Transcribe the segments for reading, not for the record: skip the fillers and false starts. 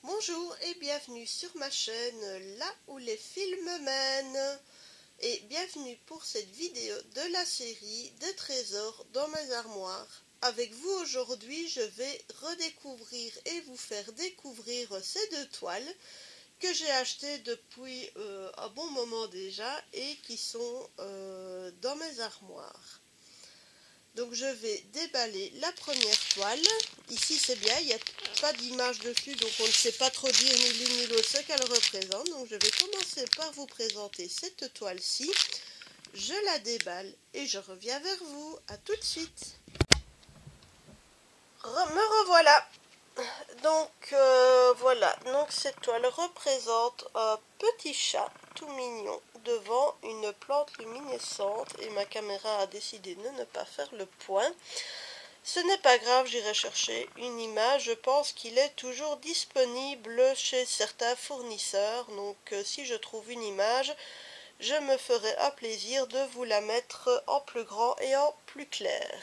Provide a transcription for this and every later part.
Bonjour et bienvenue sur ma chaîne Là où les films mènent. Et bienvenue pour cette vidéo de la série des trésors dans mes armoires. Avec vous aujourd'hui, je vais redécouvrir et vous faire découvrir ces deux toiles que j'ai achetées depuis un bon moment déjà et qui sont dans mes armoires. Donc je vais déballer la première toile. Ici c'est bien, il n'y a pas d'image dessus, donc on ne sait pas trop dire ni l'une ni l'autre ce qu'elle représente. Donc je vais commencer par vous présenter cette toile-ci. Je la déballe et je reviens vers vous. À tout de suite. Me revoilà. Donc voilà, donc cette toile représente un petit chat tout mignon devant une plante luminescente et ma caméra a décidé de ne pas faire le point. Ce n'est pas grave, j'irai chercher une image. Je pense qu'il est toujours disponible chez certains fournisseurs. Donc si je trouve une image, je me ferai un plaisir de vous la mettre en plus grand et en plus clair.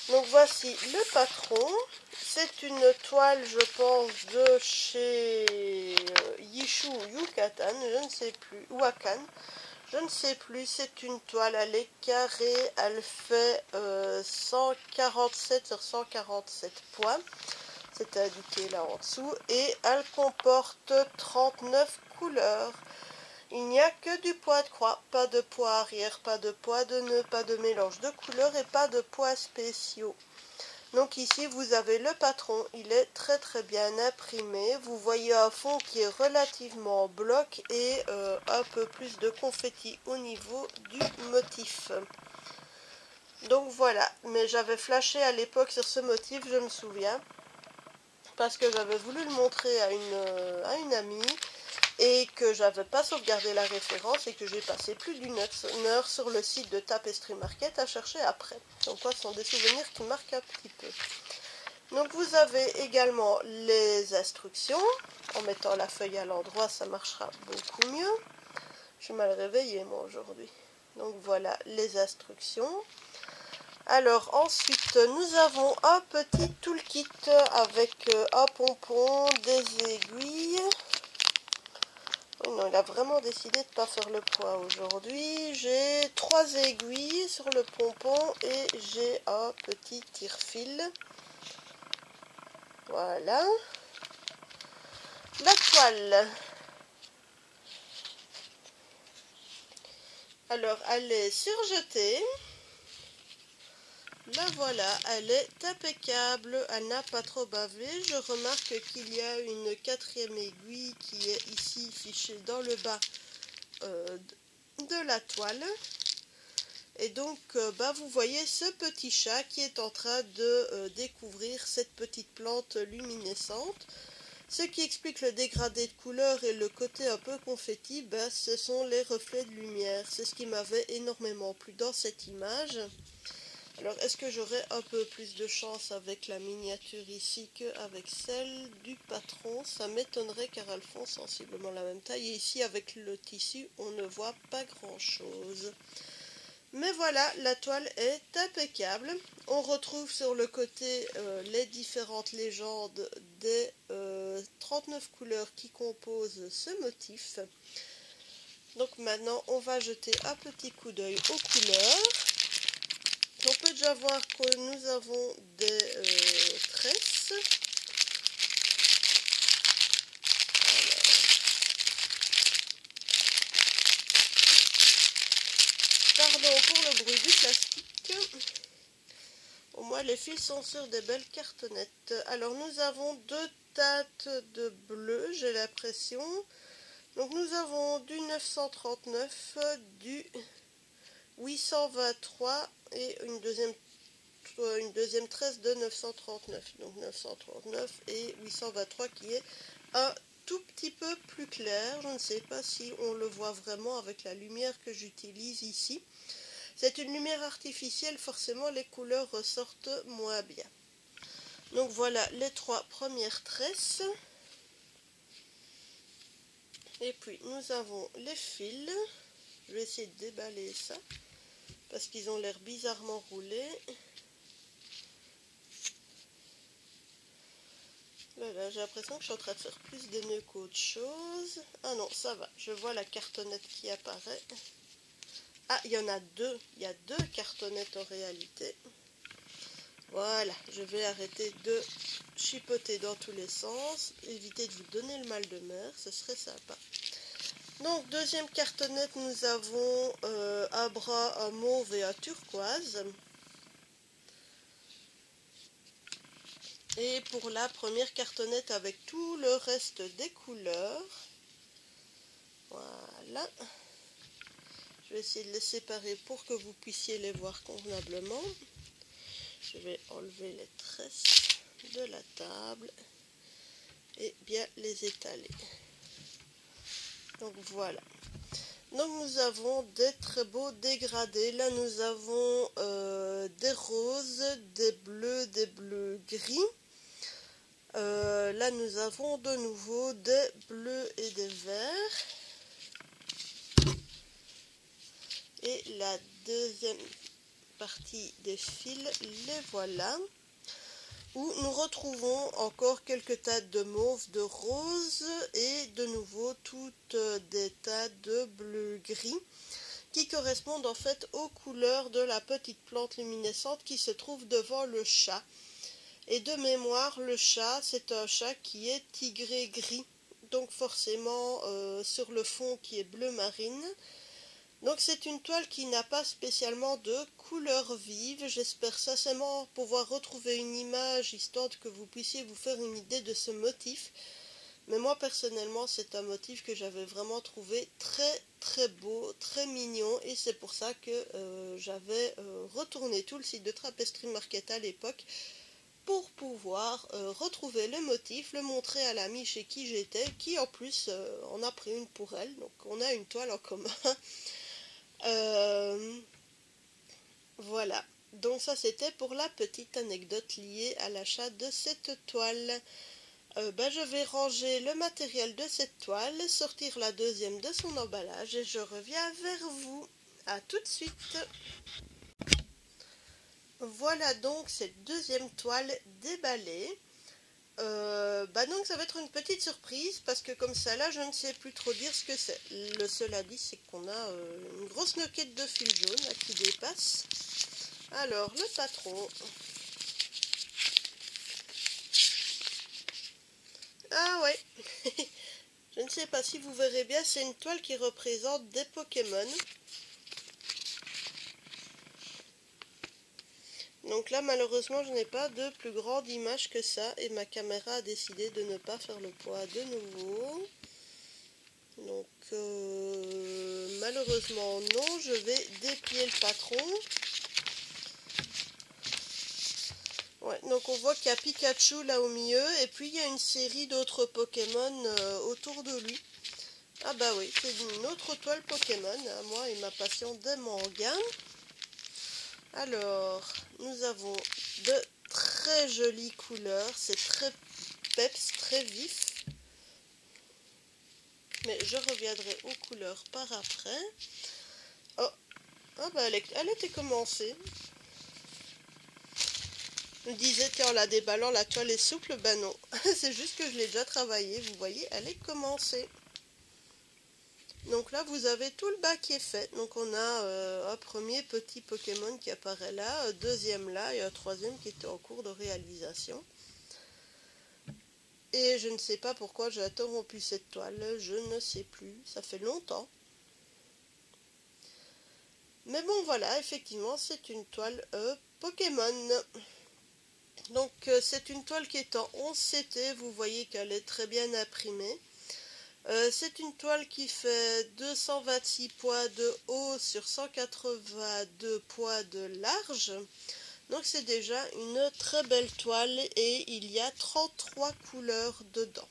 Donc voici le patron. C'est une toile, je pense, de chez Yishu ou Yucatan, je ne sais plus, ou Akan. Je ne sais plus, c'est une toile, elle est carrée, elle fait 147 sur 147 points, c'est indiqué là en dessous, et elle comporte 39 couleurs. Il n'y a que du poids de croix, pas de poids arrière, pas de poids de nœud, pas de mélange de couleurs et pas de poids spéciaux. Donc ici vous avez le patron, il est très très bien imprimé, vous voyez un fond qui est relativement bloc et un peu plus de confetti au niveau du motif. Donc voilà, mais j'avais flashé à l'époque sur ce motif, je me souviens, parce que j'avais voulu le montrer à une amie et que j'avais pas sauvegardé la référence et que j'ai passé plus d'une heure sur le site de Tapestry Market à chercher après. Donc quoi, ce sont des souvenirs qui marquent un petit peu. Donc vous avez également les instructions. En mettant la feuille à l'endroit, ça marchera beaucoup mieux. Je suis mal réveillée moi aujourd'hui. Donc voilà les instructions. Alors ensuite, nous avons un petit toolkit avec un pompon, des aiguilles. Oh non, il a vraiment décidé de ne pas faire le poids aujourd'hui. J'ai 3 aiguilles sur le pompon et j'ai un petit tire-fil. Voilà. La toile. Alors, elle est surjetée. La voilà, elle est impeccable, elle n'a pas trop bavé. Je remarque qu'il y a une 4e aiguille qui est ici fichée dans le bas de la toile. Et donc, vous voyez ce petit chat qui est en train de découvrir cette petite plante luminescente. Ce qui explique le dégradé de couleur et le côté un peu confetti, ce sont les reflets de lumière. C'est ce qui m'avait énormément plu dans cette image. Alors, est-ce que j'aurai un peu plus de chance avec la miniature ici qu'avec celle du patron? Ça m'étonnerait car elles font sensiblement la même taille. Et ici, avec le tissu, on ne voit pas grand-chose. Mais voilà, la toile est impeccable. On retrouve sur le côté les différentes légendes des 39 couleurs qui composent ce motif. Donc maintenant, on va jeter un petit coup d'œil aux couleurs. On peut déjà voir que nous avons des tresses. Pardon pour le bruit du plastique. Au moins les fils sont sur des belles cartonnettes. Alors nous avons 2 teintes de bleu, j'ai l'impression. Donc nous avons du 939, du 823 et une deuxième tresse de 939. Donc 939 et 823 qui est un tout petit peu plus clair. Je ne sais pas si on le voit vraiment avec la lumière que j'utilise ici. C'est une lumière artificielle, forcément les couleurs ressortent moins bien. Donc voilà les 3 premières tresses. Et puis nous avons les fils. Je vais essayer de déballer ça parce qu'ils ont l'air bizarrement roulés. Là, j'ai l'impression que je suis en train de faire plus de nœuds qu'autre chose. Ah non, ça va. Je vois la cartonnette qui apparaît. Ah, il y en a deux. Il y a deux cartonnettes en réalité. Voilà, je vais arrêter de chipoter dans tous les sens. Éviter de vous donner le mal de mer, ce serait sympa. Donc, deuxième cartonnette, nous avons un bras, un mauve et un turquoise. Et pour la première cartonnette avec tout le reste des couleurs. Voilà. Je vais essayer de les séparer pour que vous puissiez les voir convenablement. Je vais enlever les tresses de la table et bien les étaler. Donc voilà. Donc nous avons des très beaux dégradés. Là nous avons des roses, des bleus gris. Là nous avons de nouveau des bleus et des verts. Et la deuxième partie des fils, les voilà. Où nous retrouvons encore quelques tas de mauve, de rose et de nouveau toutes des tas de bleu gris qui correspondent en fait aux couleurs de la petite plante luminescente qui se trouve devant le chat. Et de mémoire, le chat, c'est un chat qui est tigré gris, donc forcément sur le fond qui est bleu marine. Donc c'est une toile qui n'a pas spécialement de couleur vive. J'espère sincèrement pouvoir retrouver une image histoire que vous puissiez vous faire une idée de ce motif. Mais moi personnellement c'est un motif que j'avais vraiment trouvé très beau, très mignon. Et c'est pour ça que j'avais retourné tout le site de Tapestry Market à l'époque pour pouvoir retrouver le motif, le montrer à l'amie chez qui j'étais, qui en plus en a pris une pour elle. Donc on a une toile en commun. Voilà, donc ça c'était pour la petite anecdote liée à l'achat de cette toile. Je vais ranger le matériel de cette toile, sortir la deuxième de son emballage et je reviens vers vous. A tout de suite. Voilà donc cette deuxième toile déballée. Donc ça va être une petite surprise parce que comme ça là je ne sais plus trop dire ce que c'est. Le seul indice c'est qu'on a une grosse noquette de fil jaune là, qui dépasse. Alors le patron. Ah ouais. Je ne sais pas si vous verrez bien, c'est une toile qui représente des Pokémon. Donc là malheureusement je n'ai pas de plus grande image que ça et ma caméra a décidé de ne pas faire le poids de nouveau. Donc malheureusement non, je vais déplier le patron. Ouais, donc on voit qu'il y a Pikachu là au milieu et puis il y a une série d'autres Pokémon autour de lui. Ah bah oui, c'est une autre toile Pokémon, hein, moi et ma passion des mangas. Alors, nous avons de très jolies couleurs, c'est très peps, très vif. Mais je reviendrai aux couleurs par après. Oh, ah bah elle était commencée. Je me disais, tiens, en la déballant, la toile est souple. Ben non, c'est juste que je l'ai déjà travaillée. Vous voyez, elle est commencée. Donc là, vous avez tout le bas qui est fait. Donc on a un premier petit Pokémon qui apparaît là, un deuxième là et un troisième qui était en cours de réalisation. Et je ne sais pas pourquoi j'ai interrompu cette toile, je ne sais plus, ça fait longtemps. Mais bon voilà, effectivement c'est une toile Pokémon. Donc c'est une toile qui est en 11 CT, vous voyez qu'elle est très bien imprimée. C'est une toile qui fait 226 poids de haut sur 182 poids de large. Donc c'est déjà une très belle toile et il y a 33 couleurs dedans.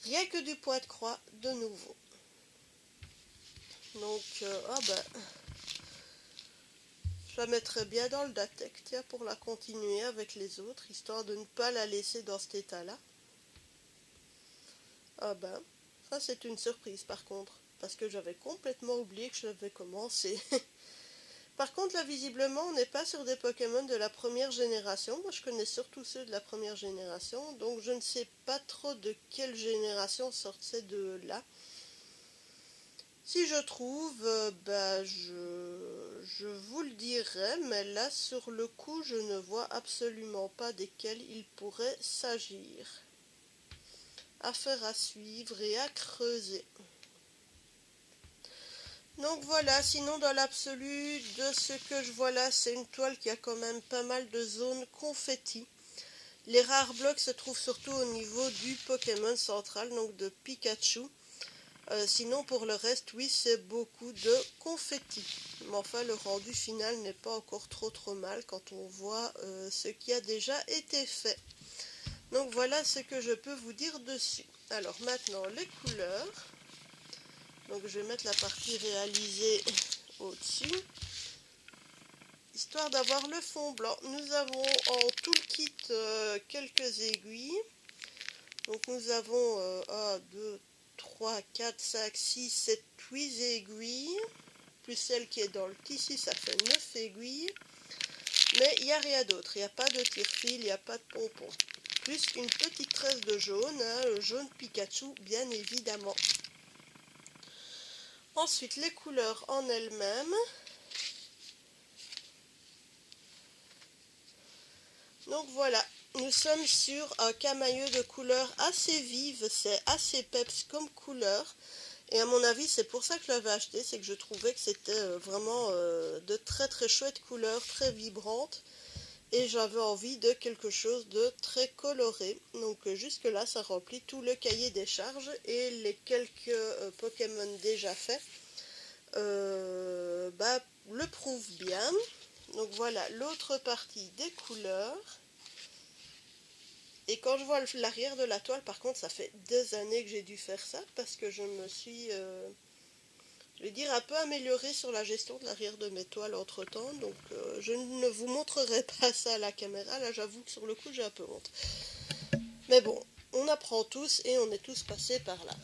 Rien que du poids de croix de nouveau. Donc, je la mettrai bien dans le Datec, tiens, pour la continuer avec les autres, histoire de ne pas la laisser dans cet état-là. Ah ben, ça c'est une surprise par contre, parce que j'avais complètement oublié que je l'avais commencé. Par contre, là, visiblement, on n'est pas sur des Pokémon de la première génération. Moi, je connais surtout ceux de la première génération. Donc, je ne sais pas trop de quelle génération sortent ces deux-là. Si je trouve, je vous le dirai. Mais là, sur le coup, je ne vois absolument pas desquels il pourrait s'agir. Affaire à suivre et à creuser. Donc voilà, sinon dans l'absolu de ce que je vois là, c'est une toile qui a quand même pas mal de zones confetti. Les rares blocs se trouvent surtout au niveau du Pokémon central, donc de Pikachu. Sinon pour le reste, oui, c'est beaucoup de confetti. Mais enfin, le rendu final n'est pas encore trop mal quand on voit ce qui a déjà été fait. Donc voilà ce que je peux vous dire dessus. Alors maintenant, les couleurs. Donc je vais mettre la partie réalisée au-dessus, histoire d'avoir le fond blanc. Nous avons en tout le kit quelques aiguilles. Donc nous avons 1, 2, 3, 4, 5, 6, 7, 8 aiguilles. Plus celle qui est dans le tissu, ça fait 9 aiguilles. Mais il n'y a rien d'autre. Il n'y a pas de tire-fil, il n'y a pas de pompon. Plus une petite tresse de jaune, hein, le jaune Pikachu bien évidemment. Ensuite, les couleurs en elles-mêmes. Donc voilà, nous sommes sur un camailleux de couleurs assez vives, c'est assez peps comme couleur. Et à mon avis, c'est pour ça que je l'avais acheté, c'est que je trouvais que c'était vraiment de très chouettes couleurs, très vibrantes. Et j'avais envie de quelque chose de très coloré. Donc jusque là, ça remplit tout le cahier des charges. Et les quelques Pokémon déjà faits le prouve bien. Donc voilà l'autre partie des couleurs. Et quand je vois l'arrière de la toile, par contre, ça fait des années que j'ai dû faire ça parce que je me suis, je vais dire, un peu améliorée sur la gestion de l'arrière de mes toiles entre temps. Donc je ne vous montrerai pas ça à la caméra. Là, j'avoue que sur le coup, j'ai un peu honte. Mais bon, on apprend tous et on est tous passés par là.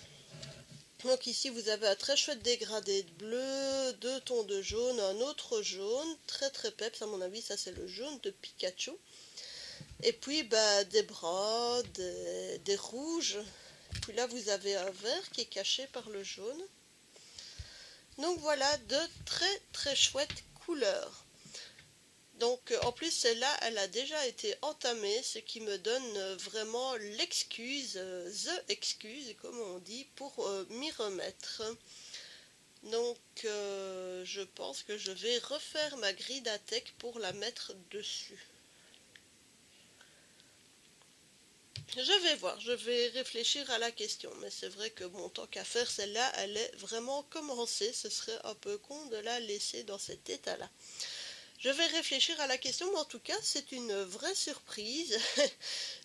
Donc ici vous avez un très chouette dégradé de bleu, deux tons de jaune, un autre jaune, très peps à mon avis, ça c'est le jaune de Pikachu. Et puis des bruns, des rouges, puis là vous avez un vert qui est caché par le jaune. Donc voilà de très chouettes couleurs. Donc en plus celle-là elle a déjà été entamée, ce qui me donne vraiment l'excuse, the excuse comme on dit, pour m'y remettre. Donc je pense que je vais refaire ma grille d'attaque pour la mettre dessus. Je vais voir, je vais réfléchir à la question, mais c'est vrai que bon, tant qu'à faire, celle-là, elle est vraiment commencée, ce serait un peu con de la laisser dans cet état-là. Je vais réfléchir à la question, mais en tout cas, c'est une vraie surprise,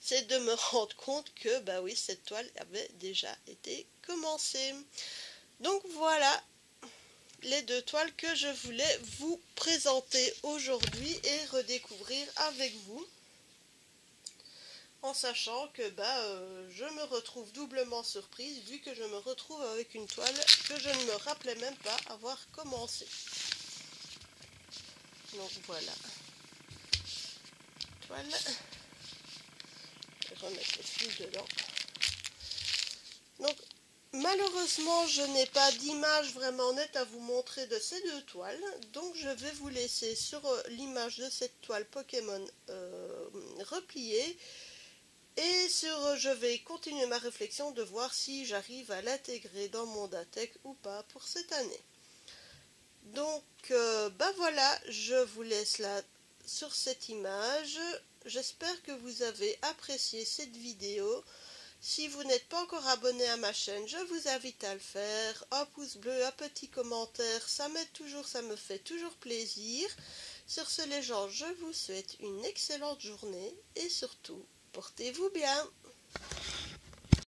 c'est de me rendre compte que, bah oui, cette toile avait déjà été commencée. Donc voilà les deux toiles que je voulais vous présenter aujourd'hui et redécouvrir avec vous. En sachant que je me retrouve doublement surprise vu que je me retrouve avec une toile que je ne me rappelais même pas avoir commencé. Donc voilà. Toile. Je vais remettre les fils dedans. Donc malheureusement je n'ai pas d'image vraiment nette à vous montrer de ces deux toiles. Donc je vais vous laisser sur l'image de cette toile Pokémon repliée. Et je vais continuer ma réflexion de voir si j'arrive à l'intégrer dans mon DATEC ou pas pour cette année. Donc, voilà, je vous laisse là sur cette image. J'espère que vous avez apprécié cette vidéo. Si vous n'êtes pas encore abonné à ma chaîne, je vous invite à le faire. Un pouce bleu, un petit commentaire, ça m'aide toujours, ça me fait toujours plaisir. Sur ce les gens, je vous souhaite une excellente journée et surtout, portez-vous bien.